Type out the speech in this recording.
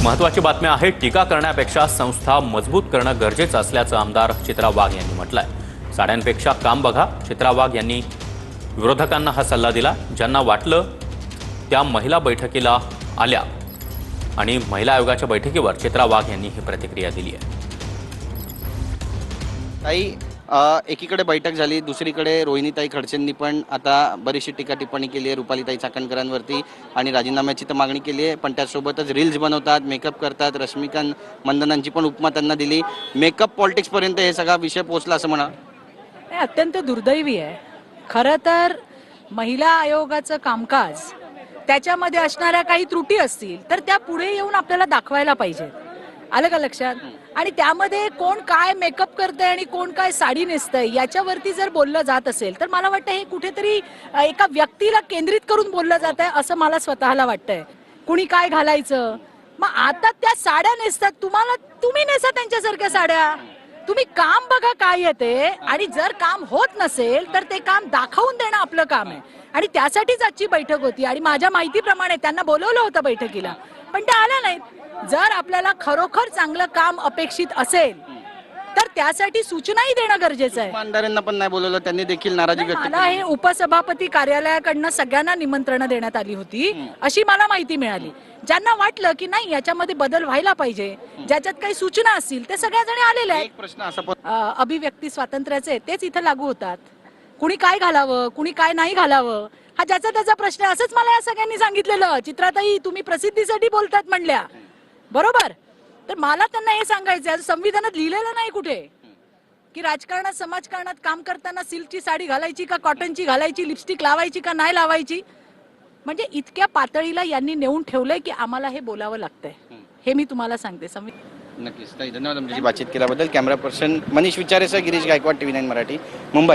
महत्त्वाची बातमी आहे। टीका करण्यापेक्षा संस्था मजबूत करणं गरजेचं असल्याचं आमदार चित्रा वाघ यांनी म्हटलंय। साड्यांपेक्षा काम बघा, चित्रा वाघ यांनी विरोधकांना हा सल्ला दिला। ज्यांना वाटलं त्या महिला बैठकीला आल्या आणि महिला आयोगाच्या बैठकीवर चित्रा वाघ यांनी ही प्रतिक्रिया दिली आहे। ताई, एकीकडे बैठक झाली, दुसरीकडे रोहिणीताई खडसेंनी पण आता बरीचशी टीका टिप्पणी केली आहे रुपालीताई चाकणकरांवरती आणि राजीनाम्याची तर मागणी केली आहे, पण त्यासोबतच रील्स बनवतात, मेकअप करतात। रश्मिकांत मंदनांची पण उपमा त्यांना दिली। मेकअप पॉलिटिक्सपर्यंत हे सगळा विषय पोहोचला असं म्हणा। हे अत्यंत दुर्दैवी आहे। खरं तर महिला आयोगाचं कामकाज त्याच्यामध्ये असणाऱ्या काही त्रुटी असतील तर त्या पुढे येऊन आपल्याला दाखवायला पाहिजे। आलं का लक्षात? आणि त्यामध्ये कोण काय मेकअप करतंय आणि कोण काय साडी नेसतंय याच्यावरती जर बोललं जात असेल तर मला वाटतं हे कुठेतरी एका व्यक्तीला केंद्रित करून बोललं जात आहे असं मला स्वतःला वाटतंय। कुणी काय घालायचं, मग आता त्या साड्या नेसतात, तुम्ही नेसा त्यांच्यासारख्या साड्या। तुम्ही काम बघा काय येते, आणि जर काम होत नसेल तर ते काम दाखवून देणं आपलं काम आहे। आणि त्यासाठीच आजची बैठक होती आणि माझ्या माहितीप्रमाणे त्यांना बोलवलं होतं बैठकीला, पण त्या आल्या नाहीत। जर आपल्याला खरोखर चांगलं काम अपेक्षित असेल तर त्यासाठी सूचनाही देणं गरजेचं आहे। आमदारांना पण नाही बोलवलं, त्यांनी देखील नाराजी व्यक्त मला हे उपसभापती कार्यालयाकडनं सगळ्यांना निमंत्रणं देण्यात आली होती अशी मला माहिती मिळाली। ज्यांना वाटलं की नाही याच्यामध्ये बदल व्हायला पाहिजे, ज्याच्यात काही सूचना असतील ते सगळ्या जणी आलेल्या आहेत। एक प्रश्न असा अभिव्यक्ती स्वातंत्र्याचे तेच इथं लागू होतात। कुणी काय घालावं, कुणी काय नाही घालावं हा ज्याचा त्याचा प्रश्न, असंच मला या सगळ्यांनी सांगितलेलं। चित्राताई, तुम्ही प्रसिद्धीसाठी बोलतात म्हणल्या, बरोबर? तर मला त्यांना हे सांगायचं, संविधानात लिहिलेलं नाही कुठे की राजकारणात समाजकारणात काम करताना सिल्कची साडी घालायची का कॉटनची घालायची, लिपस्टिक लावायची का नाही लावायची। म्हणजे इतक्या पातळीला यांनी नेऊन ठेवलंय की आम्हाला हे बोलावं लागतंय, हे मी तुम्हाला सांगते। नक्कीच ताई, धन्यवाद आमच्याशी बातचीत केल्याबद्दल। कॅमेरा पर्सन मनीष विचारेसह गिरीश गायकवाड, TV9 मराठी, मुंबई।